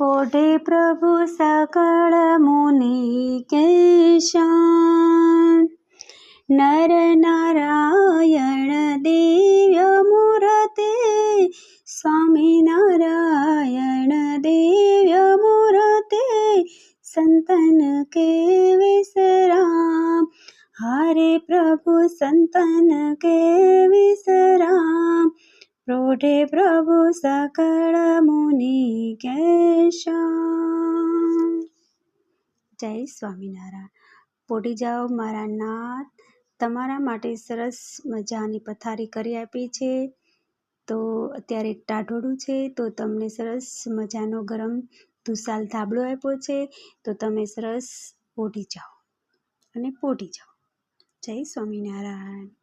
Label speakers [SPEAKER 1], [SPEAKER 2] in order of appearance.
[SPEAKER 1] પોઢે પ્રભુ સકળ મુનિકેશન નર નારાયણ દિવ્ય મૂર્તે સ્વામિનારાયણ દિવ્ય મૂર્તે સંતન કે વિશ્રામ હારે પ્રભુ સંતન કે વિશ્રામ પ્રોઢે પ્રભુ સકળ મુનિકેશન. જય સ્વામિનારાયણ. પોઢી જાઓ મારા નાથ. તમારા માટે સરસ મજાની પથારી કરી આપી છે. તો અત્યારે ટાઢોળું છે તો તમને સરસ મજાનો ગરમ ધુસાલ ધાબળો આપ્યો છે. તો તમે સરસ પોઢી જાઓ અને પોઢી જાઓ. જય સ્વામિનારાયણ.